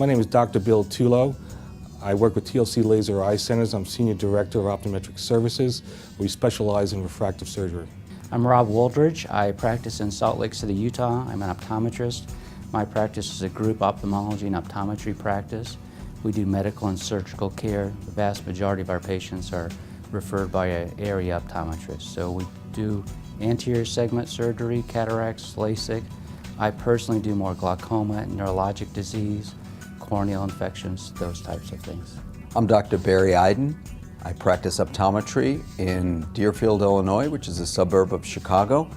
My name is Dr. Bill Tulo. I work with TLC Laser Eye Centers. I'm Senior Director of Optometric Services. We specialize in refractive surgery. I'm Rob Woldridge. I practice in Salt Lake City, Utah. I'm an optometrist. My practice is a group ophthalmology and optometry practice. We do medical and surgical care. The vast majority of our patients are referred by an area optometrist. So we do anterior segment surgery, cataracts, LASIK. I personally do more glaucoma, neurologic disease, corneal infections, those types of things. I'm Dr. Barry Iden. I practice optometry in Deerfield, Illinois, which is a suburb of Chicago.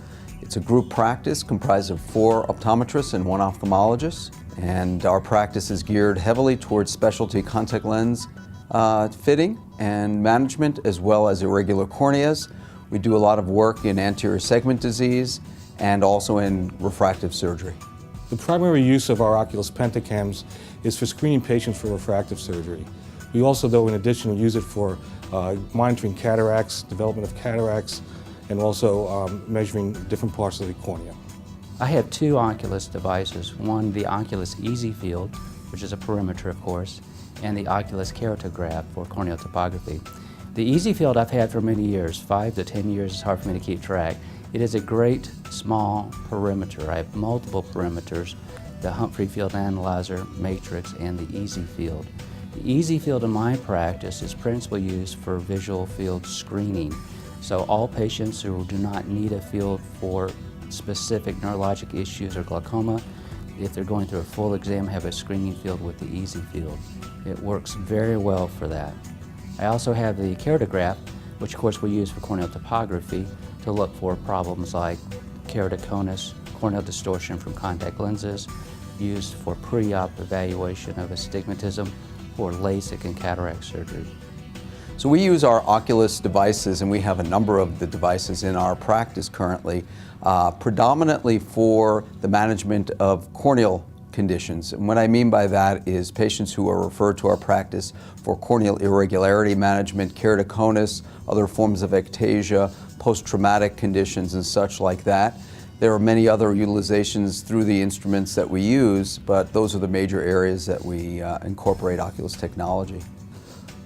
It's a group practice comprised of 4 optometrists and 1 ophthalmologist. And our practice is geared heavily towards specialty contact lens fitting and management, as well as irregular corneas. We do a lot of work in anterior segment disease and also in refractive surgery. The primary use of our Oculus Pentacams is for screening patients for refractive surgery. We also, though, in addition, use it for monitoring cataracts, development of cataracts, and also measuring different parts of the cornea. I have 2 Oculus devices. One, the Oculus Easy Field, which is a perimeter, of course, and the Oculus Keratograph for corneal topography. The Easy Field I've had for many years, 5 to 10 years. It's hard for me to keep track. It is a great small perimeter. I have multiple perimeters, the Humphrey Field Analyzer, Matrix, and the Easy Field. The Easy Field in my practice is principally used for visual field screening. So all patients who do not need a field for specific neurologic issues or glaucoma, if they're going through a full exam, have a screening field with the Easy Field. It works very well for that. I also have the Keratograph, which of course we use for corneal topography to look for problems like keratoconus, corneal distortion from contact lenses, used for pre-op evaluation of astigmatism, for LASIK and cataract surgery. So we use our Oculus devices, and we have a number of the devices in our practice currently, predominantly for the management of corneal conditions. And what I mean by that is patients who are referred to our practice for corneal irregularity management, keratoconus, other forms of ectasia, post-traumatic conditions and such like that. There are many other utilizations through the instruments that we use, but those are the major areas that we incorporate Oculus technology.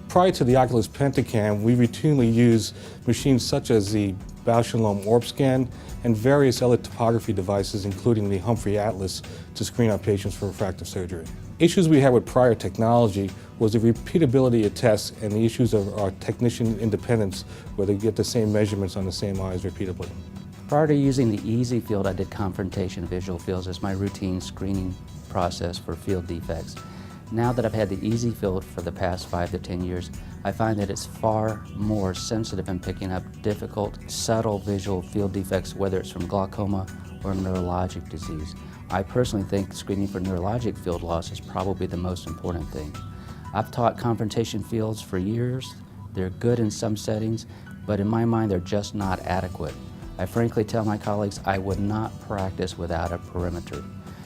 Prior to the Oculus Pentacam, we routinely use machines such as the Bausch & Lomb Orb Scan and various other topography devices, including the Humphrey Atlas, to screen our patients for refractive surgery. Issues we had with prior technology was the repeatability of tests and the issues of our technician independence, where they get the same measurements on the same eyes repeatedly. Prior to using the Easy Field, I did confrontation visual fields as my routine screening process for field defects. Now that I've had the Easy Field for the past 5 to 10 years, I find that it's far more sensitive in picking up difficult, subtle visual field defects, whether it's from glaucoma or neurologic disease. I personally think screening for neurologic field loss is probably the most important thing. I've taught confrontation fields for years. They're good in some settings, but in my mind, they're just not adequate. I frankly tell my colleagues I would not practice without a perimeter.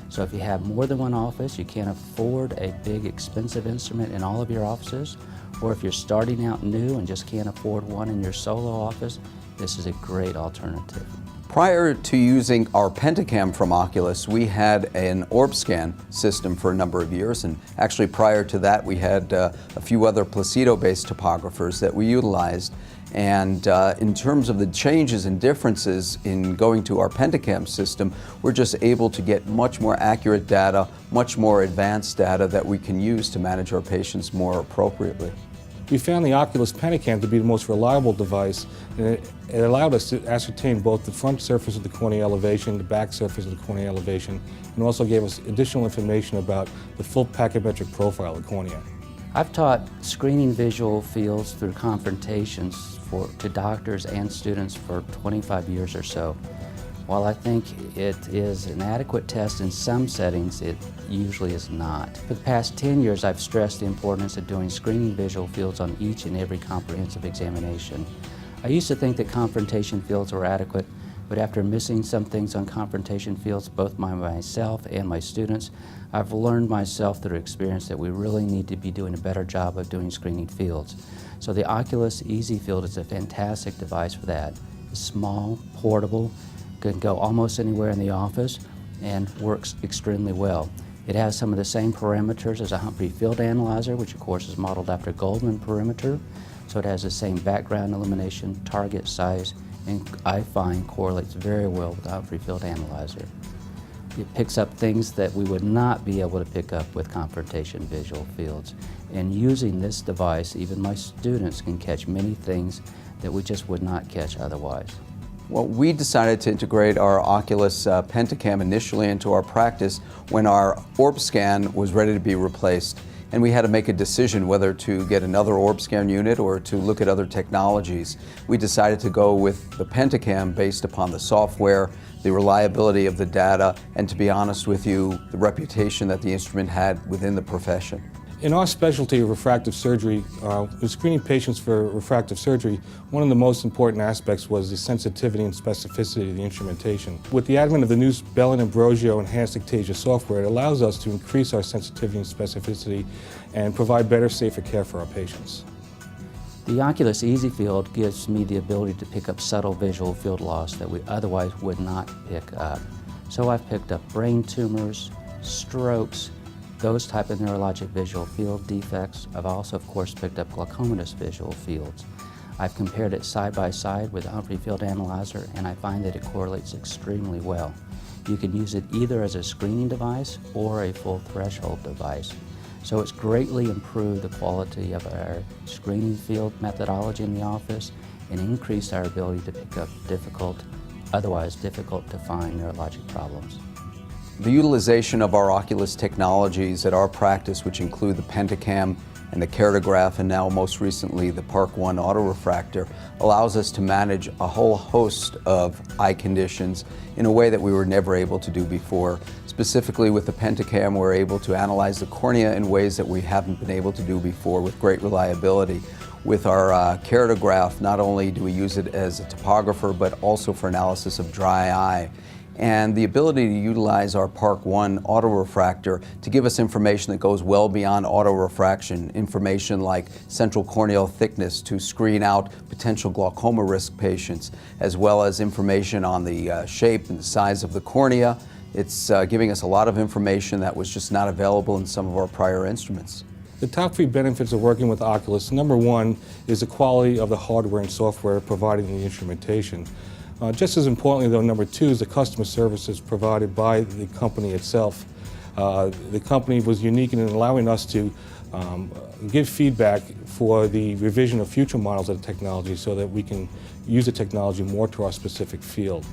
So if you have more than one office, you can't afford a big expensive instrument in all of your offices, or if you're starting out new and just can't afford one in your solo office, this is a great alternative. Prior to using our Pentacam from Oculus, we had an Orb Scan system for a number of years, and actually prior to that we had a few other Placido-based topographers that we utilized. And in terms of the changes and differences in going to our Pentacam system, we're just able to get much more accurate data, much more advanced data that we can use to manage our patients more appropriately. We found the Oculus Pentacam to be the most reliable device, and it allowed us to ascertain both the front surface of the cornea elevation, the back surface of the cornea elevation, and also gave us additional information about the full pachymetric profile of the cornea. I've taught screening visual fields through confrontations to doctors and students for 25 years or so. While I think it is an adequate test in some settings, it usually is not. For the past 10 years, I've stressed the importance of doing screening visual fields on each and every comprehensive examination. I used to think that confrontation fields were adequate, but after missing some things on confrontation fields, both myself and my students, I've learned myself through experience that we really need to be doing a better job of doing screening fields. So the Oculus Easy Field is a fantastic device for that. It's small, portable, can go almost anywhere in the office, and works extremely well. It has some of the same parameters as a Humphrey field analyzer, which of course is modeled after Goldman perimeter. So it has the same background illumination, target size, and I find correlates very well with the Humphrey field analyzer. It picks up things that we would not be able to pick up with confrontation visual fields. And using this device, even my students can catch many things that we just would not catch otherwise. Well, we decided to integrate our Oculus Pentacam initially into our practice when our orb scan was ready to be replaced. And we had to make a decision whether to get another orb scan unit or to look at other technologies. We decided to go with the Pentacam based upon the software, the reliability of the data, and to be honest with you, the reputation that the instrument had within the profession. In our specialty of refractive surgery, in screening patients for refractive surgery, one of the most important aspects was the sensitivity and specificity of the instrumentation. With the advent of the new Bell & Ambrosio enhanced Ictasia software, it allows us to increase our sensitivity and specificity and provide better, safer care for our patients. The Oculus Easy Field gives me the ability to pick up subtle visual field loss that we otherwise would not pick up. So I've picked up brain tumors, strokes, those type of neurologic visual field defects. I've also, of course, picked up glaucomatous visual fields. I've compared it side by side with the Humphrey field analyzer, and I find that it correlates extremely well. You can use it either as a screening device or a full threshold device. So it's greatly improved the quality of our screening field methodology in the office and increased our ability to pick up otherwise difficult to find neurologic problems. The utilization of our Oculus technologies at our practice, which include the Pentacam and the keratograph, and now most recently the Park 1 autorefractor, allows us to manage a whole host of eye conditions in a way that we were never able to do before. Specifically with the Pentacam, we're able to analyze the cornea in ways that we haven't been able to do before with great reliability. With our keratograph, not only do we use it as a topographer, but also for analysis of dry eye. And the ability to utilize our Park 1 autorefractor to give us information that goes well beyond autorefraction, information like central corneal thickness to screen out potential glaucoma risk patients, as well as information on the shape and the size of the cornea. It's giving us a lot of information that was just not available in some of our prior instruments. The top 3 benefits of working with Oculus, number 1 is the quality of the hardware and software providing the instrumentation. Just as importantly, though, number 2 is the customer services provided by the company itself. The company was unique in allowing us to give feedback for the revision of future models of the technology so that we can use the technology more to our specific field.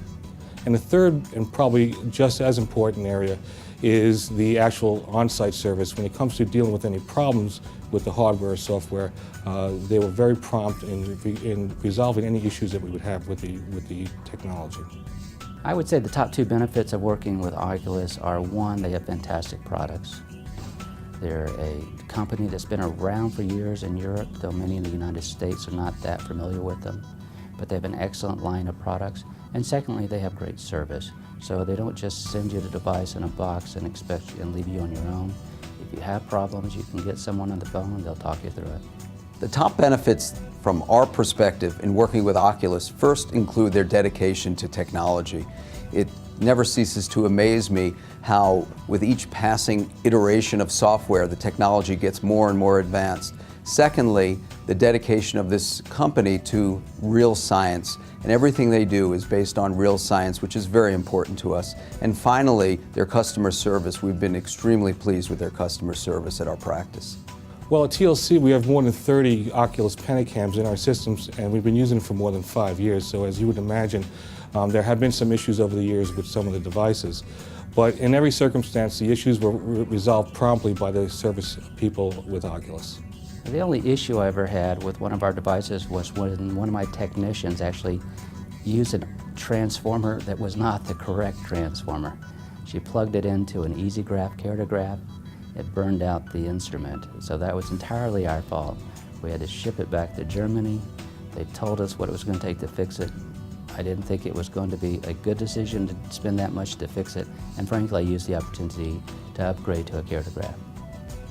And the third, and probably just as important area, is the actual on-site service. When it comes to dealing with any problems with the hardware or software, they were very prompt in resolving any issues that we would have with the technology. I would say the top 2 benefits of working with Oculus are, 1, they have fantastic products. They're a company that's been around for years in Europe, though many in the United States are not that familiar with them. But they have an excellent line of products. And secondly, they have great service. So they don't just send you the device in a box and expect you and leave you on your own. If you have problems, you can get someone on the phone and they'll talk you through it. The top benefits from our perspective in working with Oculus first include their dedication to technology. It never ceases to amaze me how with each passing iteration of software, the technology gets more and more advanced. Secondly, the dedication of this company to real science, and everything they do is based on real science, which is very important to us. And finally, their customer service. We've been extremely pleased with their customer service at our practice. Well, at TLC, we have more than 30 Oculus Pentacams in our systems, and we've been using them for more than 5 years. So as you would imagine, there have been some issues over the years with some of the devices. But in every circumstance, the issues were resolved promptly by the service people with Oculus. The only issue I ever had with one of our devices was when one of my technicians actually used a transformer that was not the correct transformer. She plugged it into an EasyGraph keratograph. It burned out the instrument. So that was entirely our fault. We had to ship it back to Germany. They told us what it was going to take to fix it. I didn't think it was going to be a good decision to spend that much to fix it, and frankly, I used the opportunity to upgrade to a keratograph.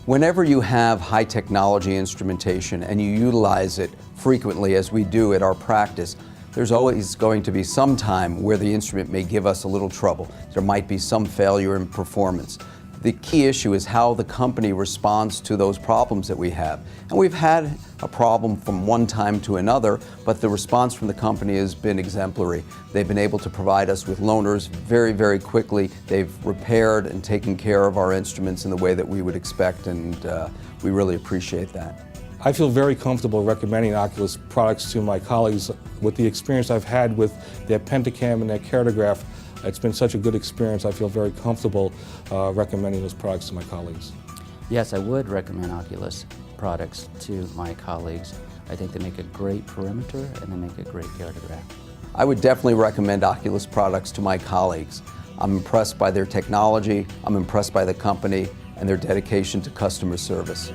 Whenever you have high technology instrumentation and you utilize it frequently, as we do at our practice, there's always going to be some time where the instrument may give us a little trouble. There might be some failure in performance. The key issue is how the company responds to those problems that we have. And we've had a problem from one time to another, but the response from the company has been exemplary. They've been able to provide us with loaners very, very quickly. They've repaired and taken care of our instruments in the way that we would expect, and we really appreciate that. I feel very comfortable recommending Oculus products to my colleagues. With the experience I've had with their Pentacam and their Keratograph, it's been such a good experience. I feel very comfortable recommending those products to my colleagues. Yes, I would recommend Oculus products to my colleagues. I think they make a great perimeter and they make a great keratograph. I would definitely recommend Oculus products to my colleagues. I'm impressed by their technology, I'm impressed by the company, and their dedication to customer service.